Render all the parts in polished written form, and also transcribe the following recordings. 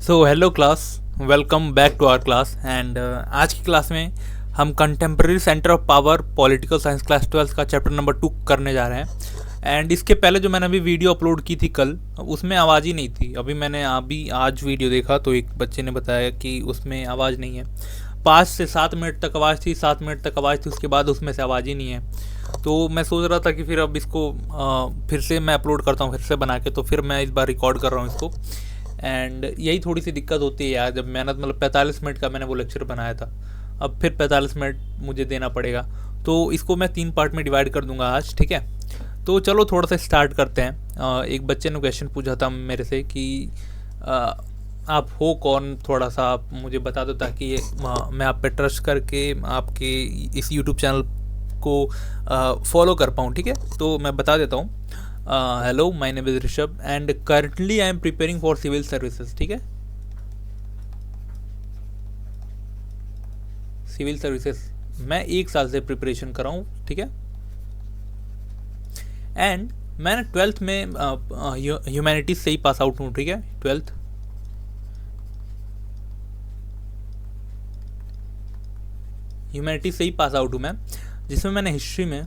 So hello class, welcome back to our class. And आज की class में हम contemporary centre of power political science class 12 का chapter number 2 करने जा रहे हैं। एंड इसके पहले जो मैंने अभी वीडियो अपलोड की थी कल, उसमें आवाज़ ही नहीं थी। मैंने आज वीडियो देखा तो एक बच्चे ने बताया कि उसमें आवाज़ नहीं है। 5 से 7 मिनट तक आवाज़ थी, 7 मिनट तक आवाज़ थी, उसके बाद उसमें से आवाज़ ही नहीं है। तो मैं सोच रहा था कि फिर अब इसको फिर से मैं अपलोड करता हूँ, फिर से बना के। तो फिर मैं इस बार रिकॉर्ड कर रहा हूँ इसको। एंड यही थोड़ी सी दिक्कत होती है यार, जब मेहनत 45 मिनट का मैंने वो लेक्चर बनाया था, अब फिर 45 मिनट मुझे देना पड़ेगा। तो इसको मैं 3 पार्ट में डिवाइड कर दूंगा आज, ठीक है। तो चलो थोड़ा सा स्टार्ट करते हैं। एक बच्चे ने क्वेश्चन पूछा था मेरे से कि आप हो कौन, थोड़ा सा आप मुझे बता दो ताकि मैं आप पे ट्रस्ट करके आपके इस यूट्यूब चैनल को फॉलो कर पाऊँ, ठीक है। तो मैं बता देता हूँ। Hello, my name is Rishabh and currently I am preparing for civil services, ठीक है। सिविल सर्विसेज मैं 1 साल से प्रिपरेशन कर रहा हूँ, ठीक है। एंड मैंने 12th में ह्यूमैनिटीज से ही पास आउट हूँ, ठीक है। 12th ह्यूमैनिटीज से ही पास आउट हूँ मैं, जिसमें मैंने हिस्ट्री में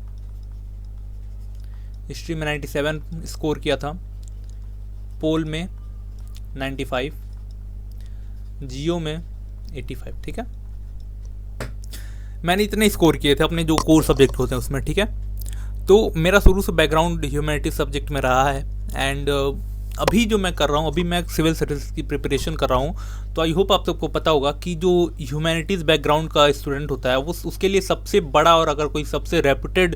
97 स्कोर किया था, पोल में 95, जियो में 85, ठीक है। मैंने इतने स्कोर किए थे अपने जो कोर सब्जेक्ट होते हैं उसमें, ठीक है। तो मेरा शुरू से बैकग्राउंड ह्यूमैनिटीज सब्जेक्ट में रहा है। एंड अभी जो मैं कर रहा हूँ, अभी मैं सिविल सर्विस की प्रिपरेशन कर रहा हूँ। तो आई होप आप सबको पता होगा कि जो ह्यूमैनिटीज़ बैकग्राउंड का स्टूडेंट होता है वो उसके लिए सबसे बड़ा और अगर कोई सबसे रेप्यूटेड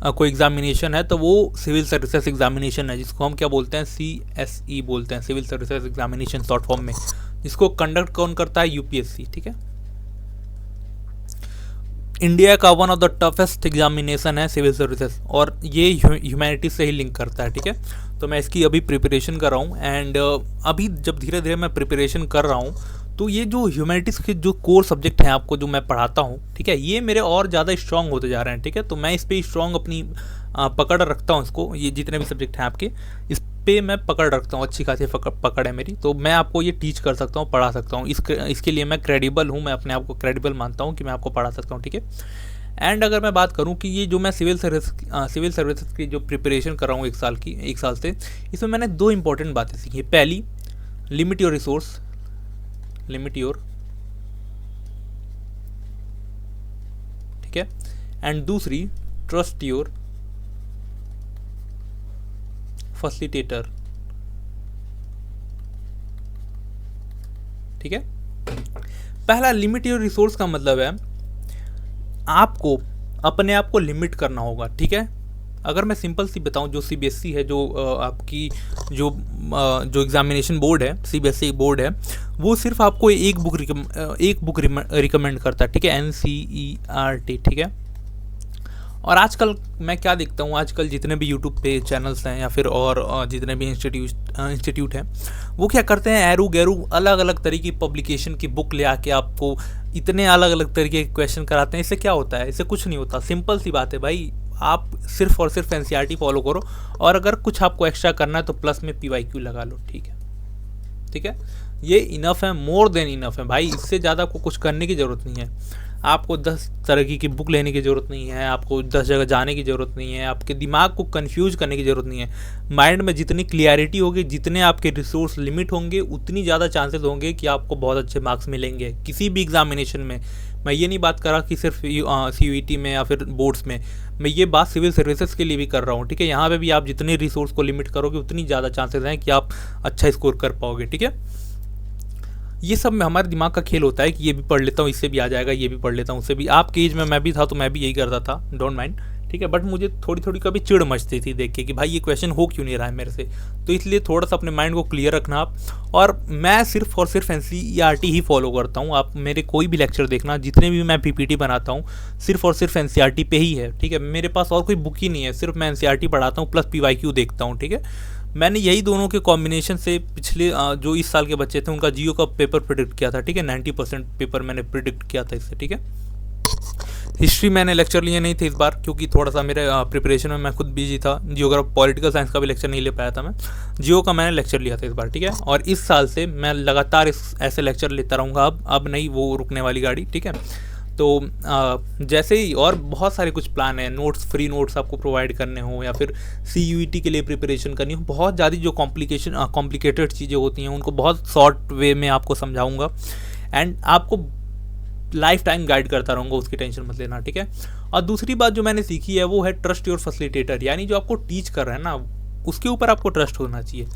कोई एग्जामिनेशन है तो वो सिविल सर्विसेज एग्जामिनेशन है, जिसको हम क्या बोलते हैं, CSE बोलते हैं, civil services examination short form में, जिसको कंडक्ट कौन करता है, UPSC, ठीक है। इंडिया का one of the toughest examination है सिविल सर्विसेज, और ये ह्यूमैनिटीज से ही लिंक करता है, ठीक है। तो मैं इसकी अभी प्रिपरेशन कर रहा हूँ। एंड अभी जब धीरे धीरे मैं प्रिपरेशन कर रहा हूँ तो ये जो ह्यूमैनिटीज़ के जो कोर सब्जेक्ट हैं आपको जो मैं पढ़ाता हूँ, ठीक है, ये मेरे और ज़्यादा स्ट्रांग होते जा रहे हैं, ठीक है। तो मैं इस पर स्ट्रांग अपनी पकड़ रखता हूँ। इसको, ये जितने भी सब्जेक्ट हैं आपके, इस पे मैं पकड़ रखता हूँ, अच्छी खासी पकड़ है मेरी। तो मैं आपको ये टीच कर सकता हूँ, पढ़ा सकता हूँ। इसके लिए मैं क्रेडिबल हूँ, मैं अपने आप को क्रेडिबल मानता हूँ कि मैं आपको पढ़ा सकता हूँ, ठीक है। एंड अगर मैं बात करूं कि ये जो मैं सिविल सर्विसेज की जो प्रिपरेशन कर रहा हूँ 1 साल से, इसमें मैंने 2 इंपॉर्टेंट बातें सीखी। पहली, लिमिट योर रिसोर्स, ठीक है। एंड दूसरी, ट्रस्ट योर फैसिलिटेटर, ठीक है। पहला, लिमिट योर रिसोर्स का मतलब है आपको अपने आप को लिमिट करना होगा, ठीक है। अगर मैं सिंपल सी बताऊं, जो CBSE है, जो आपकी जो एग्जामिनेशन बोर्ड है, CBSE बोर्ड है, वो सिर्फ आपको एक बुक रिकमेंड करता है, ठीक है, NCERT, ठीक है। और आजकल मैं क्या देखता हूँ, आजकल जितने भी यूट्यूब पे चैनल्स हैं या फिर और जितने भी इंस्टीट्यूट हैं, वो क्या करते हैं, एरू गैरू अलग अलग तरीके की पब्लिकेशन की बुक ले आके आपको इतने अलग अलग तरीके के क्वेश्चन कराते हैं। इससे क्या होता है? इससे कुछ नहीं होता। सिंपल सी बात है भाई, आप सिर्फ और सिर्फ NCERT फॉलो करो, और अगर कुछ आपको एक्स्ट्रा करना है तो प्लस में PYQ लगा लो, ठीक है, ठीक है। ये इनफ है, मोर देन इनफ है भाई। इससे ज़्यादा आपको कुछ करने की ज़रूरत नहीं है। आपको 10 तरह की बुक लेने की ज़रूरत नहीं है, आपको 10 जगह जाने की ज़रूरत नहीं है, आपके दिमाग को कंफ्यूज करने की ज़रूरत नहीं है। माइंड में जितनी क्लियरिटी होगी, जितने आपके रिसोर्स लिमिट होंगे, उतनी ज़्यादा चांसेस होंगे कि आपको बहुत अच्छे मार्क्स मिलेंगे किसी भी एग्जामिनेशन में। मैं ये नहीं बात कर रहा कि सिर्फ CUET में या फिर बोर्ड्स में, मैं ये बात सिविल सर्विसेज के लिए भी कर रहा हूँ, ठीक है। यहाँ पे भी आप जितने रिसोर्स को लिमिट करोगे उतनी ज़्यादा चांसेस हैं कि आप अच्छा स्कोर कर पाओगे, ठीक है। ये सब में हमारे दिमाग का खेल होता है कि ये भी पढ़ लेता हूँ, इससे भी आ जाएगा, ये भी पढ़ लेता हूँ, उससे भी। आपके एज में मैं भी था तो मैं भी यही करता था, डोंट माइंड, ठीक है। बट मुझे थोड़ी थोड़ी कभी चिढ़ मचती थी देख के कि भाई ये क्वेश्चन हो क्यों नहीं रहा है मेरे से। तो इसलिए थोड़ा सा अपने माइंड को क्लियर रखना आप। और मैं सिर्फ और सिर्फ NCERT ही फॉलो करता हूँ। आप मेरे कोई भी लेक्चर देखना, जितने भी मैं PPT बनाता हूँ, सिर्फ और सिर्फ NCERT पे ही है, ठीक है। मेरे पास और कोई बुक ही नहीं है, सिर्फ मैं NCERT पढ़ाता हूँ प्लस PYQ देखता हूँ, ठीक है। मैंने यही दोनों के कॉम्बिनेशन से पिछले जो इस साल के बच्चे थे उनका जियो का पेपर प्रिडिक्ट किया था, ठीक है। 90% पेपर मैंने प्रिडिक्ट किया था इससे, ठीक है। हिस्ट्री मैंने लेक्चर लिए नहीं थे इस बार, क्योंकि थोड़ा सा मेरे प्रिपरेशन में मैं खुद बिजी था। जियोग्राफी पॉलिटिकल साइंस का भी लेक्चर नहीं ले पाया था मैं, जियो का मैंने लेक्चर लिया था इस बार, ठीक है। और इस साल से मैं लगातार ऐसे लेक्चर लेता रहूँगा, अब नहीं वो रुकने वाली गाड़ी, ठीक है। तो जैसे ही और बहुत सारे कुछ प्लान है, नोट्स, फ्री नोट्स आपको प्रोवाइड करने हो, या फिर CUET के लिए प्रिपरेशन करनी हो, बहुत ज़्यादा जो कॉम्प्लिकेटेड चीज़ें होती हैं उनको बहुत शॉर्ट वे में आपको समझाऊंगा, एंड आपको लाइफ टाइम गाइड करता रहूँगा, उसकी टेंशन मत लेना, ठीक है। और दूसरी बात जो मैंने सीखी है वो है ट्रस्ट योर फैसिलिटेटर, यानी जो आपको टीच कर रहे हैं ना उसके ऊपर आपको ट्रस्ट होना चाहिए।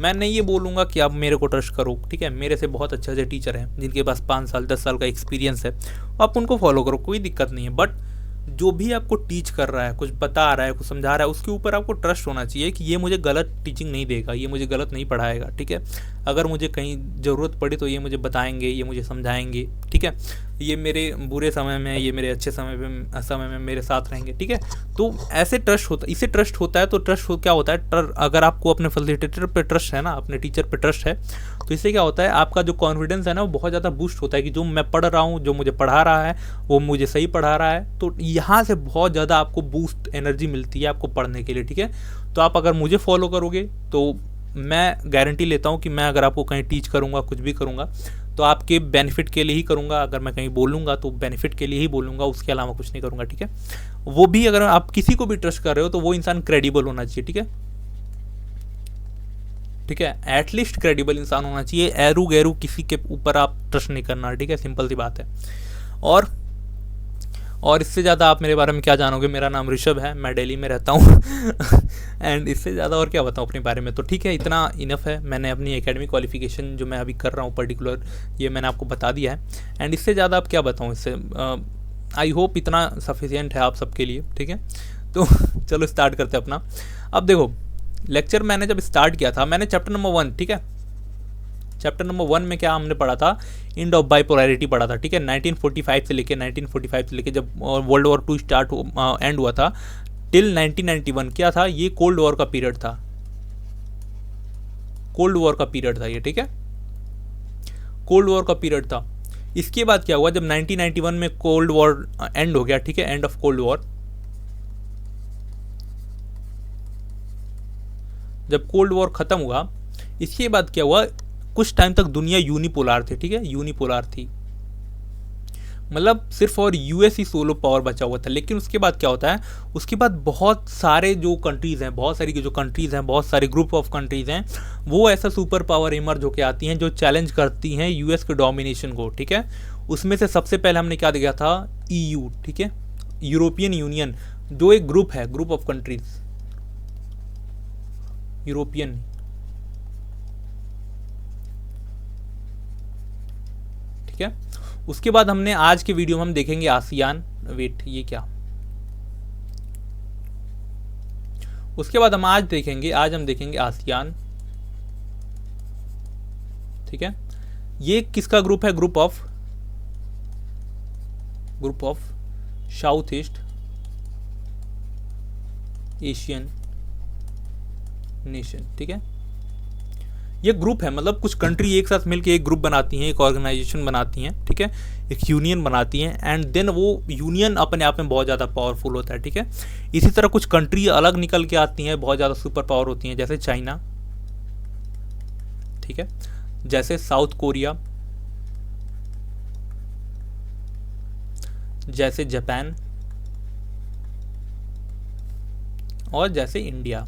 मैं नहीं ये बोलूँगा कि आप मेरे को ट्रस्ट करो, ठीक है। मेरे से बहुत अच्छे अच्छे टीचर हैं जिनके पास 5 साल 10 साल का एक्सपीरियंस है, आप उनको फॉलो करो, कोई दिक्कत नहीं है। बट जो भी आपको टीच कर रहा है, कुछ बता रहा है, कुछ समझा रहा है, उसके ऊपर आपको ट्रस्ट होना चाहिए कि ये मुझे गलत टीचिंग नहीं देगा, ये मुझे गलत नहीं पढ़ाएगा, ठीक है। अगर मुझे कहीं ज़रूरत पड़ी तो ये मुझे बताएंगे, ये मुझे समझाएंगे, ठीक है। ये मेरे बुरे समय में, ये मेरे अच्छे समय में मेरे साथ रहेंगे, ठीक है। तो ऐसे ट्रस्ट होता है, इससे ट्रस्ट होता है। तो क्या होता है, अगर आपको अपने फैसिलिटेटर पे ट्रस्ट है ना, अपने टीचर पे ट्रस्ट है, तो इससे क्या होता है, आपका जो कॉन्फिडेंस है ना वो बहुत ज़्यादा बूस्ट होता है कि जो मैं पढ़ रहा हूँ, जो मुझे पढ़ा रहा है वो मुझे सही पढ़ा रहा है। तो यहाँ से बहुत ज़्यादा आपको बूस्ट एनर्जी मिलती है आपको पढ़ने के लिए, ठीक है। तो आप अगर मुझे फॉलो करोगे तो मैं गारंटी लेता हूँ कि मैं अगर आपको कहीं टीच करूँगा, कुछ भी करूँगा, तो आपके बेनिफिट के लिए ही करूँगा। अगर मैं कहीं बोलूँगा तो बेनिफिट के लिए ही बोलूँगा, उसके अलावा कुछ नहीं करूँगा, ठीक है। वो भी अगर आप किसी को भी ट्रस्ट कर रहे हो तो वो इंसान क्रेडिबल होना चाहिए, ठीक है, ठीक है। एटलीस्ट क्रेडिबल इंसान होना चाहिए, एरू गैरू किसी के ऊपर आप ट्रस्ट नहीं करना, ठीक है, सिंपल सी बात है। और इससे ज़्यादा आप मेरे बारे में क्या जानोगे। मेरा नाम ऋषभ है, मैं दिल्ली में रहता हूँ एंड इससे ज़्यादा और क्या बताऊँ अपने बारे में। तो ठीक है, इतना इनफ है। मैंने अपनी एकेडमिक क्वालिफिकेशन जो मैं अभी कर रहा हूँ पर्टिकुलर, ये मैंने आपको बता दिया है, एंड इससे ज़्यादा आप क्या बताऊँ। इससे आई होप इतना सफिशियंट है आप सबके लिए, ठीक है। तो चलो स्टार्ट करते हैं अपना। अब देखो, लेक्चर मैंने जब स्टार्ट किया था, मैंने चैप्टर नंबर 1, ठीक है, चैप्टर नंबर 1 में क्या हमने पढ़ा था, एंड ऑफ बाइपोलैरिटी पढ़ा था, ठीक है। 1945 से लेके जब वर्ल्ड वॉर 2 एंड हुआ था टिल 1991 क्या था, ये कोल्ड वॉर का पीरियड था, कोल्ड वॉर का पीरियड था ये, ठीक है, कोल्ड वॉर का पीरियड था। इसके बाद क्या हुआ, जब 1991 में कोल्ड वॉर एंड हो गया, ठीक है, एंड ऑफ कोल्ड वॉर, जब कोल्ड वॉर खत्म हुआ, इसके बाद क्या हुआ, कुछ टाइम तक दुनिया यूनिपोलार थी, ठीक है, यूनिपोलार थी, मतलब सिर्फ और यूएस ही सोलो पावर बचा हुआ था। लेकिन उसके बाद क्या होता है, उसके बाद बहुत सारे जो कंट्रीज़ हैं, बहुत सारी जो कंट्रीज़ हैं, बहुत सारे ग्रुप ऑफ कंट्रीज़ हैं, वो ऐसा सुपर पावर इमर्ज होकर आती हैं जो चैलेंज करती हैं यूएस के डोमिनेशन को, ठीक है। उसमें से सबसे पहले हमने क्या देखा था, EU, ठीक है, यूरोपियन यूनियन, जो एक ग्रुप है, ग्रुप ऑफ कंट्रीज, यूरोपियन, ठीक है। उसके बाद हमने आज के वीडियो में हम देखेंगे आसियान, वेट ये क्या, उसके बाद हम आज हम देखेंगे आसियान, ठीक है। ये किसका ग्रुप है, group of south east Asian nation, ठीक है। ये ग्रुप है, मतलब कुछ कंट्री एक साथ मिलकर एक ग्रुप बनाती हैं, एक ऑर्गेनाइजेशन बनाती हैं, ठीक है, एक यूनियन बनाती हैं, एंड देन वो यूनियन अपने आप में बहुत ज़्यादा पावरफुल होता है, ठीक है। इसी तरह कुछ कंट्री अलग निकल के आती हैं, बहुत ज़्यादा सुपर पावर होती हैं, जैसे चाइना, ठीक है, जैसे साउथ कोरिया, जैसे जापान, और जैसे इंडिया।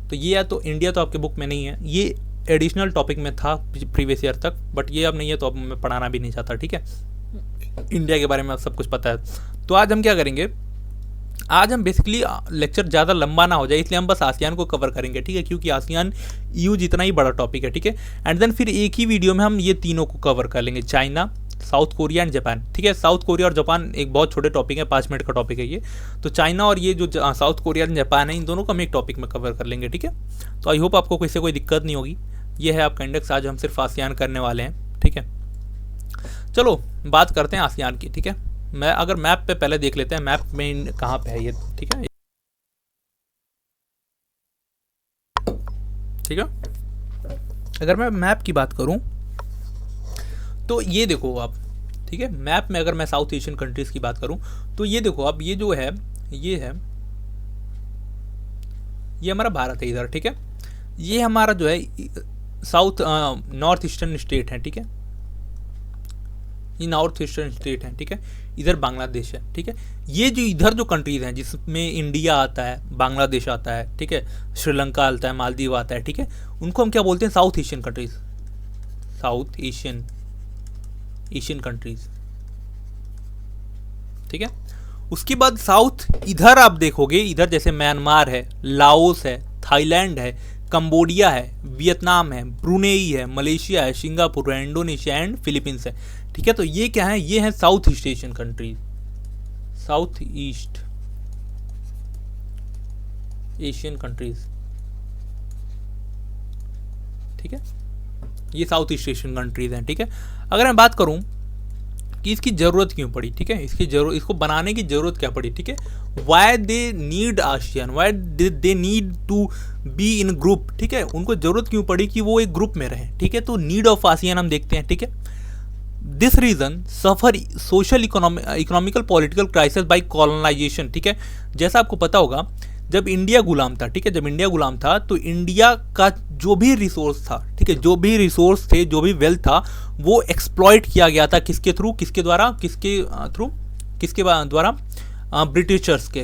तो ये या तो इंडिया तो आपके बुक में नहीं है, ये एडिशनल टॉपिक में था प्रीवियस ईयर तक, बट ये अब नहीं है, तो अब मैं पढ़ाना भी नहीं चाहता, ठीक है। इंडिया के बारे में सब कुछ पता है। तो आज हम क्या करेंगे, आज हम बेसिकली लेक्चर ज़्यादा लंबा ना हो जाए इसलिए हम बस आसियान को कवर करेंगे, ठीक है, क्योंकि आसियान EU जितना ही बड़ा टॉपिक है, ठीक है। एंड देन फिर एक ही वीडियो में हम ये तीनों को कवर कर लेंगे, China, south Korea and Japan, ठीक है। साउथ कोरिया और जापान एक बहुत छोटे टॉपिक है, 5 मिनट का टॉपिक है ये। तो चाइना और ये जो साउथ कोरिया एंड जापान है, इन दोनों को हम एक टॉपिक में कवर कर लेंगे, ठीक है। तो आई होप आपको इससे कोई दिक्कत नहीं होगी। ये है आपका इंडेक्स, आज हम सिर्फ आसियान करने वाले हैं, ठीक है। चलो बात करते हैं आसियान की, ठीक है। मैं अगर मैप पे पहले देख लेते हैं, मैप में कहाँ पे है ये, ठीक है, ठीक है। अगर मैं मैप की बात करूँ तो ये देखो आप, ठीक है। मैप में अगर मैं साउथ एशियन कंट्रीज़ की बात करूं तो ये देखो, अब ये जो है ये हमारा भारत है इधर, ठीक है। ये हमारा जो है साउथ नॉर्थ ईस्टर्न स्टेट है, ठीक है। ये नॉर्थ ईस्टर्न स्टेट है, ठीक है। इधर बांग्लादेश है, ठीक है। ये जो इधर जो कंट्रीज हैं जिसमें इंडिया आता है, बांग्लादेश आता है, ठीक है, श्रीलंका आता है, मालदीव आता है, ठीक है, उनको हम क्या बोलते हैं? South Asian countries, south Asian countries, ठीक है। उसके बाद साउथ इधर आप देखोगे, इधर जैसे म्यांमार है, लाओस है, थाईलैंड है, कंबोडिया है, वियतनाम है, ब्रुनेई है, मलेशिया है, सिंगापुर है, इंडोनेशिया एंड फिलीपींस है, ठीक है। तो ये क्या है? ये है south east Asian countries, south east Asian countries, ठीक है। ये साउथ ईस्ट एशियन कंट्रीज हैं, ठीक है। अगर मैं बात करूं कि इसकी ज़रूरत क्यों पड़ी, ठीक है, इसको बनाने की ज़रूरत क्या पड़ी, ठीक है। Why they need ASEAN, why they need to be in group, ठीक है। उनको ज़रूरत क्यों पड़ी कि वो एक ग्रुप में रहें, ठीक है। तो नीड ऑफ आसियान हम देखते हैं, ठीक है। This region suffer social economical political crisis by colonisation, ठीक है। जैसा आपको पता होगा, जब इंडिया गुलाम था, ठीक है, जब इंडिया गुलाम था तो इंडिया का जो भी रिसोर्स था, ठीक है, जो भी रिसोर्स थे, जो भी वेल्थ था, वो एक्सप्लॉइट किया गया था। किसके थ्रू? किसके द्वारा? ब्रिटिशर्स के,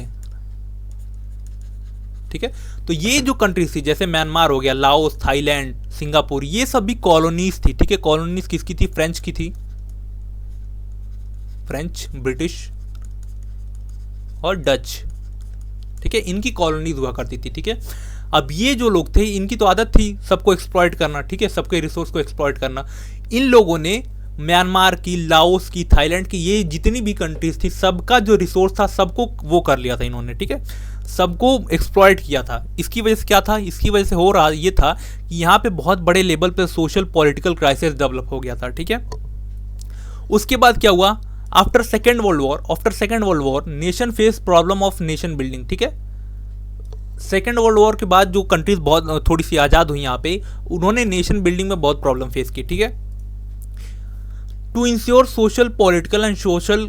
ठीक है। तो ये जो कंट्रीज थी, जैसे म्यांमार हो गया, लाओस, थाईलैंड, सिंगापुर, ये सब भी कॉलोनीज थी, ठीक है। कॉलोनीज किसकी थी? फ्रेंच की थी, फ्रेंच, ब्रिटिश और डच, ठीक है, इनकी कॉलोनीज हुआ करती थी, ठीक है। अब ये जो लोग थे, इनकी तो आदत थी सबको एक्सप्लॉइट करना, ठीक है, सबके रिसोर्स को एक्सप्लॉइट करना। इन लोगों ने म्यांमार की, लाओस की, थाईलैंड की, ये जितनी भी कंट्रीज थी, सबका जो रिसोर्स था सबको वो कर लिया था इन्होंने, ठीक है, सबको एक्सप्लॉइट किया था। इसकी वजह से क्या था? इसकी वजह से हो रहा ये था कि यहाँ पे बहुत बड़े लेवल पे सोशल पॉलिटिकल क्राइसिस डेवलप हो गया था, ठीक है। उसके बाद क्या हुआ? After second world war nation face problem of nation building, ठीक है। सेकेंड वर्ल्ड वॉर के बाद जो कंट्रीज बहुत थोड़ी सी आज़ाद हुई यहाँ पे, उन्होंने नेशन बिल्डिंग में बहुत प्रॉब्लम फेस की, ठीक है। To ensure social political and social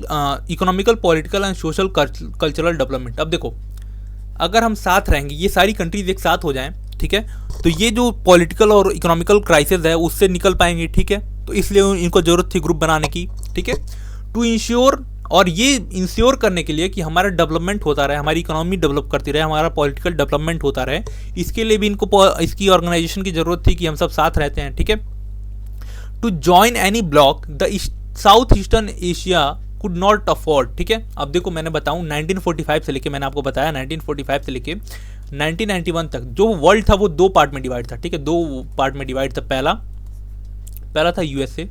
economical political and social cultural development. अब देखो, अगर हम साथ रहेंगे, ये सारी कंट्रीज एक साथ हो जाएं, ठीक है, तो ये जो पॉलिटिकल और इकोनॉमिकल क्राइसिस है उससे निकल पाएंगे, ठीक है। तो इसलिए इनको जरूरत थी ग्रुप बनाने की, ठीक है, टू इंश्योर, और ये इंश्योर करने के लिए कि हमारा डेवलपमेंट होता रहे, हमारी इकोनॉमी डेवलप करती रहे, हमारा पॉलिटिकल डेवलपमेंट होता रहे, इसके लिए भी इनको इसकी ऑर्गेनाइजेशन की जरूरत थी कि हम सब साथ रहते हैं, ठीक है। To join any block the south eastern Asia could not afford, ठीक है। अब देखो, मैंने बताऊं 1945 से लेके, मैंने आपको बताया 1945 से लेके 1991 तक जो वर्ल्ड था वो दो पार्ट में डिवाइड था, ठीक है, दो पार्ट में डिवाइड था। पहला था यूएसए,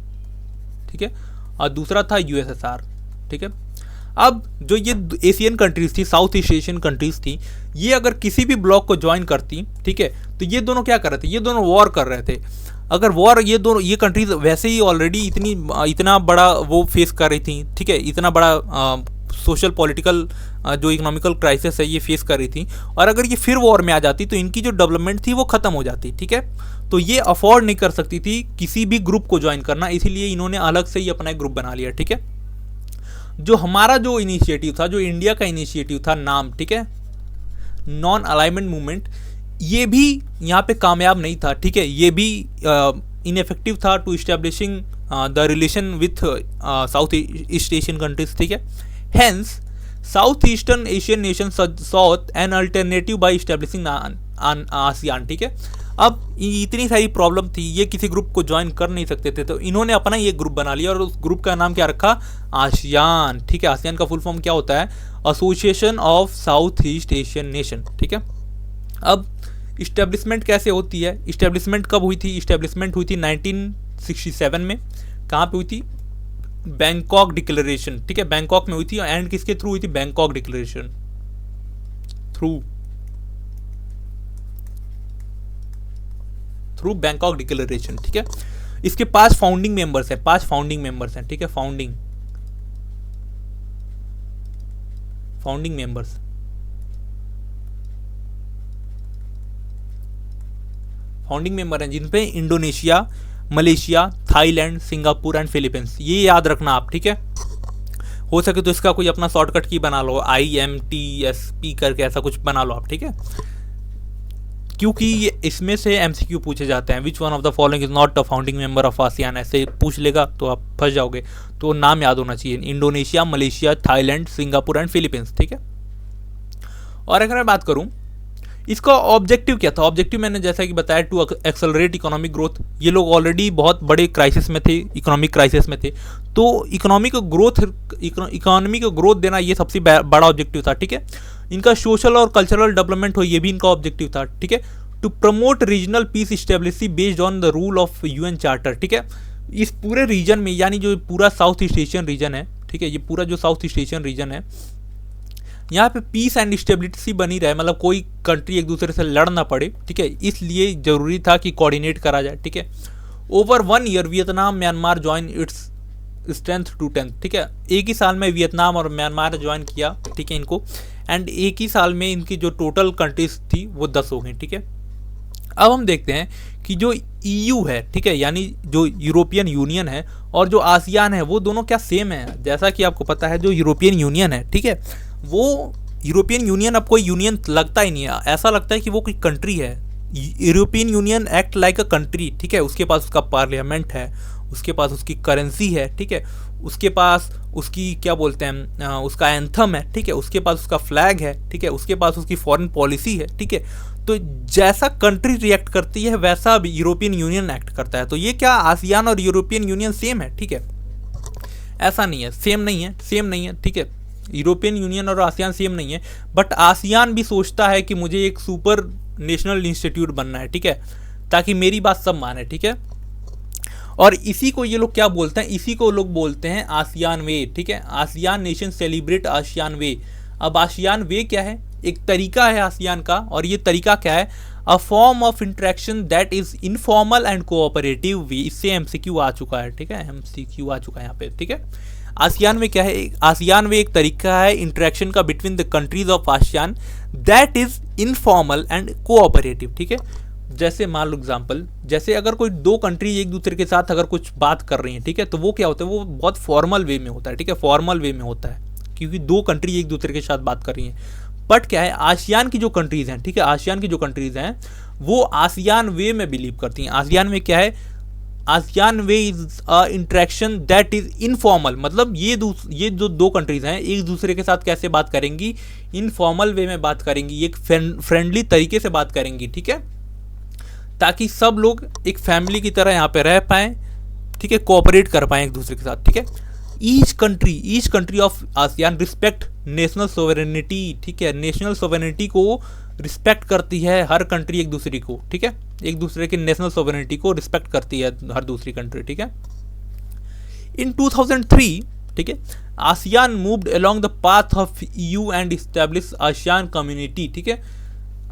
ठीक है, और दूसरा था यूएसएसआर, ठीक है। अब जो ये एशियन कंट्रीज थी, साउथ ईस्ट एशियन कंट्रीज थी, ये अगर किसी भी ब्लॉक को ज्वाइन करती, ठीक है, तो ये दोनों क्या कर रहे थे? ये दोनों वॉर कर रहे थे। अगर वॉर, ये कंट्रीज वैसे ही ऑलरेडी इतना बड़ा वो फेस कर रही थी, ठीक है, इतना बड़ा सोशल पॉलिटिकल जो इकोनॉमिकल क्राइसिस है ये फेस कर रही थी, और अगर ये फिर वॉर में आ जाती तो इनकी जो डेवलपमेंट थी वो खत्म हो जाती, ठीक है। तो ये अफोर्ड नहीं कर सकती थी किसी भी ग्रुप को ज्वाइन करना, इसीलिए इन्होंने अलग से ही अपना एक ग्रुप बना लिया, ठीक है। जो हमारा जो इनिशिएटिव था, जो इंडिया का इनिशिएटिव था, नाम, ठीक है, नॉन अलाइनमेंट मूवमेंट, ये भी यहाँ पे कामयाब नहीं था, ठीक है, ये भी इनएफेक्टिव था to establishing the relation with south east Asian countries, ठीक है। Hence south eastern Asian nation sought an alternative by establishing ASEAN, ठीक है। अब इतनी सारी प्रॉब्लम थी, ये किसी ग्रुप को ज्वाइन कर नहीं सकते थे, तो इन्होंने अपना ये ग्रुप बना लिया और उस ग्रुप का नाम क्या रखा? आसियान, ठीक है। आसियान का फुल फॉर्म क्या होता है? Association of south east Asian nation, ठीक है। अब इस्टेब्लिशमेंट कैसे होती है? इस्टेब्लिशमेंट कब हुई थी? इस्टेब्लिशमेंट हुई थी 1967 में। कहाँ पे हुई थी? बैंकॉक डिक्लेरेशन, ठीक है, बैंकॉक में हुई थी। एंड किसके थ्रू हुई थी? Bangkok declaration through Bangkok declaration, ठीक है। इसके 5 फाउंडिंग मेंबर्स हैं, 5 फाउंडिंग मेंबर्स हैं, ठीक है। फाउंडिंग मेंबर्स, फाउंडिंग मेंबर हैं जिन पे Indonesia, Malaysia, Thailand, Singapore and Philippines. ये याद रखना आप, ठीक है। हो सके तो इसका कोई अपना शॉर्टकट की बना लो, IMTSP करके ऐसा कुछ बना लो आप, ठीक है, क्योंकि इसमें से MCQ पूछे जाते हैं। Which one of the following is not a founding member of ASEAN, ऐसे पूछ लेगा तो आप फंस जाओगे। तो नाम याद होना चाहिए, Indonesia, Malaysia, Thailand, Singapore and Philippines, ठीक है। और अगर मैं बात करूं इसका ऑब्जेक्टिव क्या था, ऑब्जेक्टिव मैंने जैसा कि बताया, टू एक्सेलरेट इकोनॉमिक ग्रोथ। ये लोग ऑलरेडी बहुत बड़े क्राइसिस में थे, इकोनॉमिक क्राइसिस में थे, तो इकोनॉमी को ग्रोथ देना ये सबसे बड़ा ऑब्जेक्टिव था, ठीक है। इनका सोशल और कल्चरल डेवलपमेंट हो, ये भी इनका ऑब्जेक्टिव था, ठीक है। To promote regional peace stability based on the rule of UN charter, ठीक है। इस पूरे रीजन में, यानी जो पूरा साउथ ईस्ट एशियन रीजन है, ठीक है, ये पूरा जो साउथ ईस्ट एशियन रीजन है, यहाँ पे पीस एंड स्टेबिलिटी बनी रहे, मतलब कोई कंट्री एक दूसरे से लड़ ना पड़े, ठीक है, इसलिए जरूरी था कि कोऑर्डिनेट करा जाए, ठीक है। Over 1 year Vietnam Myanmar join its strength to 10, ठीक है। एक ही साल में वियतनाम और म्यांमार ज्वाइन किया, ठीक है, इनको, एंड एक ही साल में इनकी जो टोटल कंट्रीज थी वो 10 हो गई, ठीक है। अब हम देखते हैं कि जो EU है, ठीक है, यानी जो यूरोपियन यूनियन है और जो आसियान है, वो दोनों क्या सेम है। जैसा कि आपको पता है जो यूरोपियन यूनियन है, ठीक है, वो यूरोपियन यूनियन अब कोई यूनियन लगता ही नहीं है, ऐसा लगता है कि वो कोई कंट्री है। European union act like a country, ठीक है। उसके पास उसका पार्लियामेंट है, उसके पास उसकी करेंसी है, ठीक है, उसके पास उसकी क्या बोलते हैं उसका एंथम है, ठीक है, उसके पास उसका फ्लैग है, ठीक है, उसके पास उसकी फॉरेन पॉलिसी है, ठीक है। तो जैसा कंट्री रिएक्ट करती है वैसा अब यूरोपियन यूनियन एक्ट करता है। तो ये क्या आसियान और यूरोपियन यूनियन सेम है, ठीक है, ऐसा नहीं है, सेम नहीं है, ठीक है। यूरोपियन यूनियन और आसियान सेम नहीं है, बट आसियान भी सोचता है कि मुझे एक सुपर नेशनल इंस्टीट्यूट बनना है, ठीक है, ताकि मेरी बात सब माने, ठीक है। और इसी को ये लोग क्या बोलते हैं, इसी को लोग बोलते हैं आसियान वे, ठीक है। आसियान नेशन सेलिब्रेट आसियान वे। अब आसियान वे क्या है, एक तरीका है आसियान का, और ये तरीका क्या है, a form of interaction that is informal and cooperative way. इससे MCQ आ चुका है, ठीक है, MCQ आ चुका है यहाँ पे, ठीक है। आसियान में क्या है, आसियान में एक तरीका है इंटरेक्शन का between the countries of ASEAN that is informal and cooperative, ठीक है। जैसे मान लो एग्जांपल, जैसे अगर कोई दो कंट्री एक दूसरे के साथ अगर कुछ बात कर रही हैं, ठीक है, तो वो क्या होता है, वो बहुत फॉर्मल वे में होता है, ठीक है, फॉर्मल वे में होता है, क्योंकि दो कंट्री एक दूसरे के साथ बात कर रही हैं। बट क्या है, आसियान की जो कंट्रीज हैं, ठीक है, आसियान की जो कंट्रीज हैं वो आसियान वे में बिलीव करती हैं। आसियान में क्या है, ASEAN way is a interaction that is informal, मतलब ये जो दो कंट्रीज हैं एक दूसरे के साथ कैसे बात करेंगी, इनफॉर्मल वे में बात करेंगी, एक फ्रेंडली तरीके से बात करेंगी, ठीक है, ताकि सब लोग एक फैमिली की तरह यहाँ पे रह पाएँ, ठीक है, कोऑपरेट कर पाएँ एक दूसरे के साथ, ठीक है। Each country of ASEAN respect national sovereignty, ठीक है, नेशनल सोवरेनिटी को रिस्पेक्ट करती है हर कंट्री एक दूसरे को, ठीक है, एक दूसरे के नेशनल सोवरेनिटी को रिस्पेक्ट करती है हर दूसरी कंट्री, ठीक है। इन 2003, ठीक है, ASEAN moved along the path of EU and establish ASEAN community, ठीक है।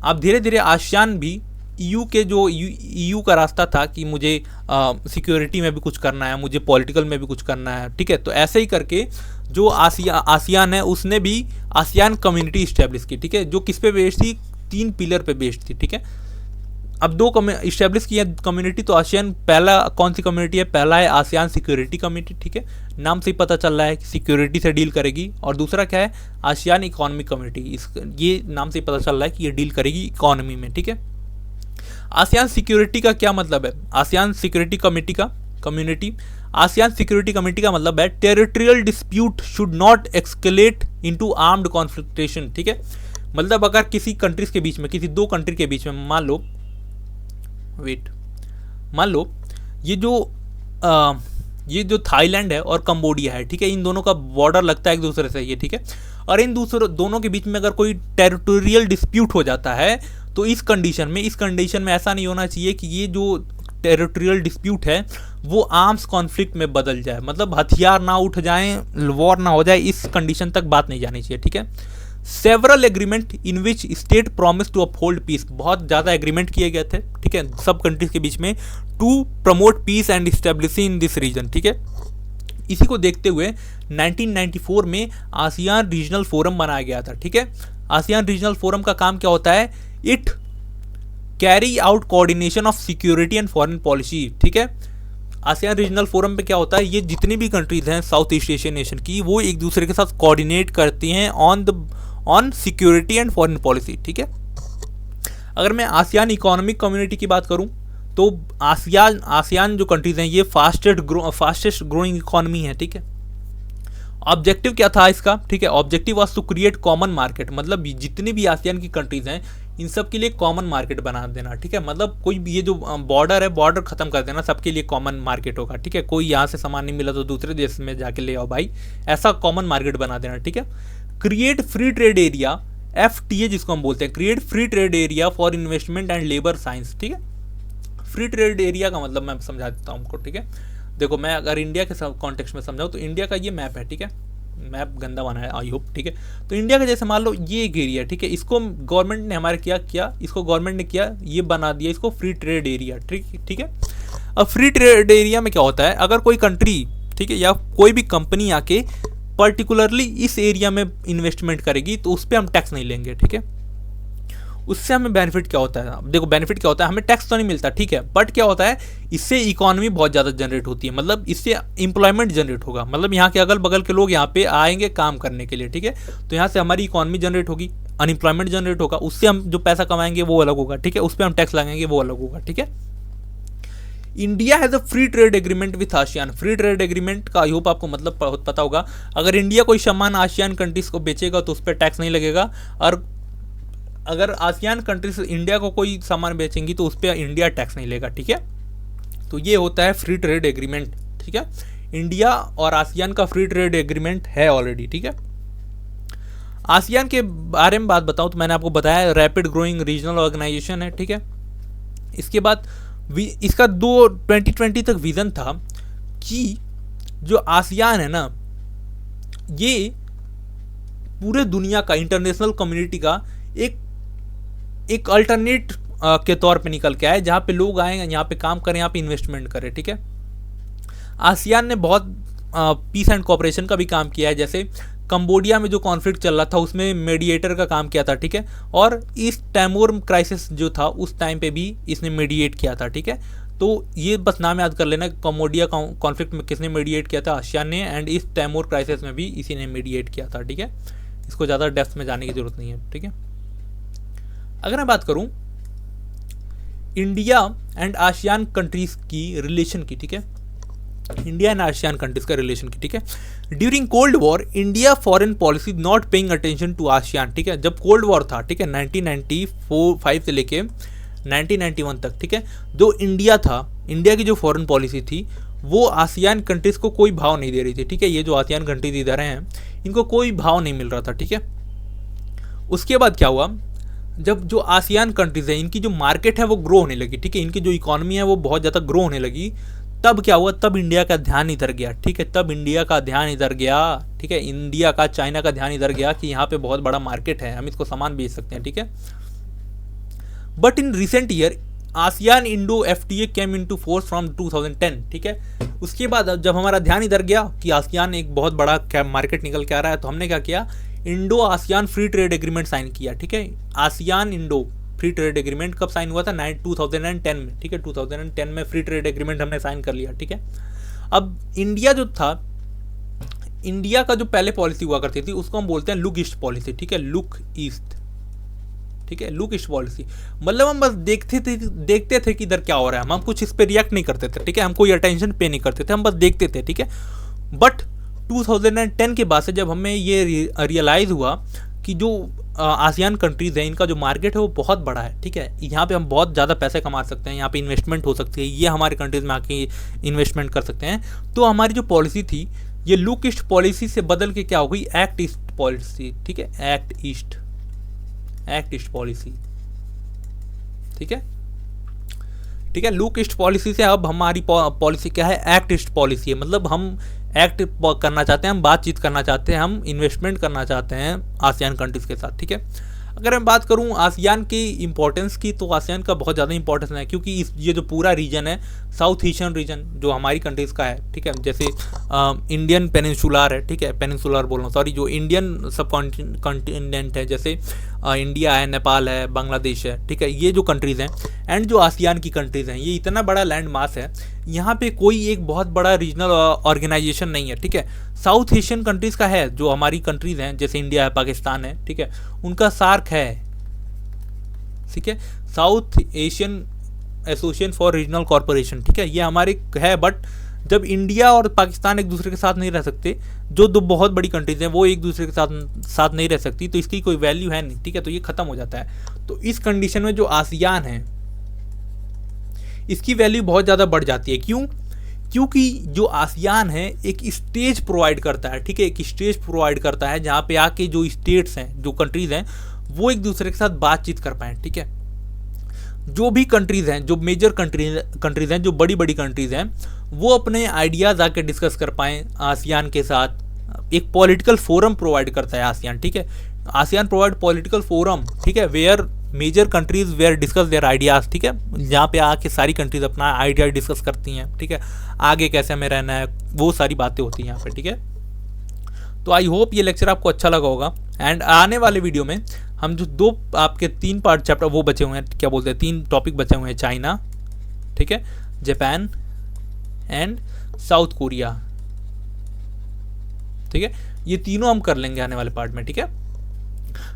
अब धीरे धीरे आसियान भी EU के जो EU का रास्ता था कि मुझे सिक्योरिटी में भी कुछ करना है, मुझे पॉलिटिकल में भी कुछ करना है, ठीक है, तो ऐसे ही करके जो आसियान है उसने भी आसियान कम्युनिटी इस्टेब्लिश की, ठीक है, जो किस पे बेस्ड थी, 3 पिलर पे बेस्ड थी, ठीक है। अब दो इस्टेब्लिश की है कम्युनिटी, तो आसियान पहला कौन सी कम्युनिटी है, पहला है आसियान सिक्योरिटी कम्युनिटी, ठीक है, नाम से ही पता चल रहा है कि सिक्योरिटी से डील करेगी। और दूसरा क्या है, आसियान इकोनॉमिक कम्युनिटी, ये नाम से ही पता चल रहा है कि ये डील करेगी इकोनॉमी में, ठीक है। आसियान सिक्योरिटी का क्या मतलब है, ASEAN security community ASEAN security committee का मतलब है territorial dispute should not escalate into armed conflictation, ठीक है। मतलब अगर किसी कंट्रीज के बीच में, किसी दो कंट्री के बीच में, मान लो ये जो थाईलैंड है और कंबोडिया है, ठीक है, इन दोनों का बॉर्डर लगता है एक दूसरे से, ये ठीक है, और इन दोनों के बीच में अगर कोई टेरिटोरियल डिस्प्यूट हो जाता है तो इस कंडीशन में ऐसा नहीं होना चाहिए कि ये जो टेरिटोरियल डिस्प्यूट है वो आर्म्स कॉन्फ्लिक्ट में बदल जाए, मतलब हथियार ना उठ जाएं, वॉर ना हो जाए, इस कंडीशन तक बात नहीं जानी चाहिए, ठीक है। Several agreement in which state promise to uphold peace, बहुत ज़्यादा एग्रीमेंट किए गए थे, ठीक है, सब कंट्रीज के बीच में, to promote peace and establishing in this region, ठीक है। इसी को देखते हुए 1994 में आसियान रीजनल फोरम बनाया गया था, ठीक है। आसियान रीजनल फोरम का काम क्या होता है, it carry out coordination of security and foreign policy, ठीक है। आसियान रीजनल फोरम पे क्या होता है, ये जितनी भी कंट्रीज हैं साउथ ईस्ट एशियन नेशन की, वो एक दूसरे के साथ कोऑर्डिनेट करती हैं on security and foreign policy, ठीक है। अगर मैं आसियान इकोनॉमिक कम्युनिटी की बात करूं तो आसियान जो कंट्रीज हैं ये फास्टेस्ट ग्रोइंग इकोनॉमी है, ठीक है। ऑब्जेक्टिव क्या था इसका, ठीक है, objective was to create common market, मतलब जितनी भी आसियान की कंट्रीज हैं इन सब के लिए कॉमन मार्केट बना देना, ठीक है। मतलब कोई भी ये जो बॉर्डर है, बॉर्डर खत्म कर देना, सबके लिए कॉमन मार्केट होगा, ठीक है। कोई यहाँ से सामान नहीं मिला तो दूसरे देश में जाके ले आओ भाई, ऐसा कॉमन मार्केट बना देना, ठीक है। Create free trade area, FTA जिसको हम बोलते हैं, create free trade area for investment and labour science, ठीक है। फ्री ट्रेड एरिया का मतलब मैं समझा देता हूँ आपको, ठीक है। देखो मैं अगर इंडिया के कॉन्टेक्स्ट में समझाऊँ तो इंडिया का ये मैप है, ठीक है। मैप गंदा बना है आई होप, ठीक है। तो इंडिया का जैसे मान लो ये एक एरिया, ठीक है, इसको गवर्नमेंट ने हमारे किया इसको गवर्नमेंट ने किया, ये बना दिया इसको फ्री ट्रेड एरिया, ठीक है। अब फ्री ट्रेड एरिया में क्या होता है, अगर कोई कंट्री, ठीक है, या कोई भी कंपनी आके पर्टिकुलरली इस एरिया में इन्वेस्टमेंट करेगी तो उस पर हम टैक्स नहीं लेंगे, ठीक है। उससे हमें बेनिफिट क्या होता है, देखो बेनिफिट क्या होता है, हमें टैक्स तो नहीं मिलता, ठीक है, बट क्या होता है, इससे इकोनॉमी बहुत ज़्यादा जनरेट होती है, मतलब इससे एम्प्लॉयमेंट जनरेट होगा, मतलब यहाँ के अगल बगल के लोग यहाँ पे आएंगे काम करने के लिए, ठीक है। तो यहाँ से हमारी इकोनॉमी जनरेट होगी, अनएम्प्लॉयमेंट जनरेट होगा, उससे हम जो पैसा कमाएंगे वो अलग होगा, ठीक है, उस पर हम टैक्स लगाएंगे वो अलग होगा, ठीक है। India has a free trade agreement with ASEAN, free trade agreement का आई होप आपको मतलब पता होगा, अगर इंडिया कोई सामान आसियान कंट्रीज को बेचेगा तो उस पर टैक्स नहीं लगेगा, और अगर आसियान कंट्रीज इंडिया को कोई सामान बेचेंगी तो उस पर इंडिया टैक्स नहीं लेगा, ठीक है। तो ये होता है फ्री ट्रेड एग्रीमेंट, ठीक है। इंडिया और आसियान का फ्री ट्रेड एग्रीमेंट है ऑलरेडी, ठीक है। आसियान के बारे में बात बताऊं तो मैंने आपको बताया रैपिड ग्रोइंग रीजनल ऑर्गेनाइजेशन है, ठीक है। इसके बाद इसका 2020 तक विजन था कि जो आसियान है ना, ये पूरे दुनिया का इंटरनेशनल कम्युनिटी का एक अल्टरनेट के तौर पे निकल के आए, जहाँ पे लोग आए यहाँ पे काम करें, यहाँ पे इन्वेस्टमेंट करें, ठीक है। आसियान ने बहुत पीस एंड कोऑपरेशन का भी काम किया है, जैसे कंबोडिया में जो कॉन्फ्लिक्ट चल रहा था उसमें मीडिएटर का काम किया था, ठीक है। और ईस्ट टाइमोर क्राइसिस जो था उस टाइम पे भी इसने मीडिएट किया था, ठीक है। तो ये बस नाम याद कर लेना, कंबोडिया कॉन्फ्लिक्ट में किसने मीडिएट किया था, आसियान ने, एंड ईस्ट टाइमोर क्राइसिस में भी इसी ने मीडिएट किया था, ठीक है। इसको ज़्यादा डेप्थ में जाने की जरूरत नहीं है, ठीक है। अगर मैं बात करूं इंडिया एंड आसियान कंट्रीज की रिलेशन की, ठीक है, इंडिया एंड आसियान कंट्रीज का रिलेशन की, ठीक है। During cold war India foreign policy not paying attention to ASEAN, ठीक है। जब कोल्ड वॉर था, ठीक है, 1995 से लेके 1991 तक, ठीक है, जो इंडिया था, इंडिया की जो फॉरेन पॉलिसी थी वो आसियान कंट्रीज को कोई भाव नहीं दे रही थी, ठीक है। ये जो आसियान कंट्रीज इधर हैं इनको कोई भाव नहीं मिल रहा था, ठीक है। उसके बाद क्या हुआ, जब जो आसियान कंट्रीज है इनकी जो मार्केट है वो ग्रो होने लगी, ठीक है, इनकी जो इकोनॉमी है वो बहुत ज़्यादा ग्रो होने लगी, तब क्या हुआ, तब इंडिया का ध्यान इधर गया, ठीक है। तब इंडिया का ध्यान इधर गया, ठीक है, इंडिया का चाइना का ध्यान इधर गया कि यहाँ पे बहुत बड़ा मार्केट है, हम इसको सामान बेच सकते हैं, ठीक है। But in recent year ASEAN Indo FTA came into force from 2010, ठीक है। उसके बाद जब हमारा ध्यान इधर गया कि आसियान एक बहुत बड़ा मार्केट निकल के आ रहा है, तो हमने क्या किया, Indo ASEAN free trade agreement sign किया, ठीक है। ASEAN Indo free trade agreement कब साइन हुआ था, 2010 में, ठीक है। 2010 में फ्री ट्रेड एग्रीमेंट हमने साइन कर लिया, ठीक है। अब इंडिया जो था, इंडिया का जो पहले पॉलिसी हुआ करती थी उसको हम बोलते हैं लुक ईस्ट पॉलिसी, ठीक है, लुक ईस्ट, ठीक है, लुक ईस्ट पॉलिसी, मतलब हम बस देखते थे कि इधर क्या हो रहा है, हम कुछ इस पर रिएक्ट नहीं करते थे, ठीक है, हम कोई अटेंशन पे नहीं करते थे, हम बस देखते थे, ठीक है। बट 2010 के बाद से जब हमें ये रियलाइज़ हुआ कि जो आसियान कंट्रीज़ हैं इनका जो मार्केट है वो बहुत बड़ा है, ठीक है, यहाँ पे हम बहुत ज़्यादा पैसे कमा सकते हैं, यहाँ पे इन्वेस्टमेंट हो सकती है, ये हमारे कंट्रीज़ में आके इन्वेस्टमेंट कर सकते हैं। तो हमारी जो पॉलिसी थी ये लुक ईस्ट पॉलिसी से बदल के क्या हो गई, एक्ट ईस्ट पॉलिसी, ठीक है, एक्ट ईस्ट पॉलिसी, ठीक है, ठीक है। लुक ईस्ट पॉलिसी से अब हमारी पॉलिसी क्या है, एक्ट ईस्ट पॉलिसी है, मतलब हम एक्ट करना चाहते हैं, हम बातचीत करना चाहते हैं, हम इन्वेस्टमेंट करना चाहते हैं आसियान कंट्रीज़ के साथ, ठीक है। अगर मैं बात करूं आसियान की इंपॉर्टेंस की, तो आसियान का बहुत ज़्यादा इंपॉर्टेंस है, क्योंकि ये जो पूरा रीजन है साउथ ईस्टर्न रीजन जो हमारी कंट्रीज़ का है, ठीक है, जैसे इंडियन पेनिनसुलर है, ठीक है, पेनिनसुलर बोल रहा हूँ, सॉरी, जो इंडियन सब कॉन्टिनेंट है, जैसे इंडिया है, नेपाल है, बांग्लादेश है, ठीक है, ये जो कंट्रीज़ हैं एंड जो आसियान की कंट्रीज़ हैं, ये इतना बड़ा लैंड मास है, यहाँ पे कोई एक बहुत बड़ा रीजनल ऑर्गेनाइजेशन नहीं है, ठीक है। साउथ एशियन कंट्रीज़ का है, जो हमारी कंट्रीज़ हैं जैसे इंडिया है, पाकिस्तान है, ठीक है, उनका सार्क है, ठीक है, south Asian association for regional corporation, ठीक है, ये हमारे है। बट जब इंडिया और पाकिस्तान एक दूसरे के साथ नहीं रह सकते, जो दो बहुत बड़ी कंट्रीज हैं वो एक दूसरे के साथ नहीं रह सकती, तो इसकी कोई वैल्यू है नहीं, ठीक है, तो ये खत्म हो जाता है। तो इस कंडीशन में जो आसियान है इसकी वैल्यू बहुत ज़्यादा बढ़ जाती है। क्यों? क्योंकि जो आसियान है एक स्टेज प्रोवाइड करता है, ठीक है, एक स्टेज प्रोवाइड करता है जहाँ पे आके जो स्टेट्स हैं, जो कंट्रीज़ हैं, वो एक दूसरे के साथ बातचीत कर पाएँ, ठीक है। जो भी कंट्रीज़ हैं, जो मेजर कंट्रीज़ हैं, जो बड़ी बड़ी कंट्रीज़ हैं, वो अपने आइडियाज़ आके डिस्कस कर पाएँ आसियान के साथ। एक पॉलिटिकल फोरम प्रोवाइड करता है आसियान, ठीक है, आसियान प्रोवाइड पॉलिटिकल फोरम, ठीक है, where major countries where discuss their ideas, ठीक है, जहाँ पे आके सारी कंट्रीज अपना आइडिया डिस्कस करती हैं, ठीक है, आगे कैसे हमें रहना है, वो सारी बातें होती हैं यहाँ पे, ठीक है। तो आई होप ये लेक्चर आपको अच्छा लगा होगा। एंड आने वाले वीडियो में हम जो दो आपके 3 पार्ट चैप्टर वो बचे हुए हैं, क्या बोलते हैं, 3 टॉपिक बचे हुए हैं, चाइना, ठीक है, जापान एंड साउथ कोरिया, ठीक है, ये तीनों हम कर लेंगे आने वाले पार्ट में, ठीक है।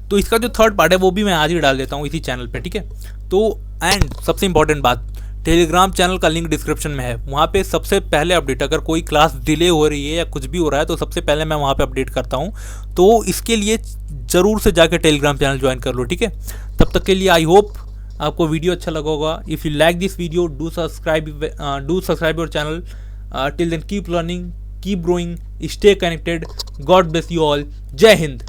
तो इसका जो 3rd पार्ट है वो भी मैं आज ही डाल देता हूँ इसी चैनल पे, ठीक है। तो एंड सबसे इंपॉर्टेंट बात, टेलीग्राम चैनल का लिंक डिस्क्रिप्शन में है, वहाँ पे सबसे पहले अपडेट, अगर कोई क्लास डिले हो रही है या कुछ भी हो रहा है तो सबसे पहले मैं वहाँ पे अपडेट करता हूँ। तो इसके लिए ज़रूर से जाकर टेलीग्राम चैनल ज्वाइन कर लो, ठीक है। तब तक के लिए आई होप आपको वीडियो अच्छा लगा होगा। If you like this video do subscribe your channel. Till then keep learning, keep growing, stay connected, God bless you all, जय हिंद।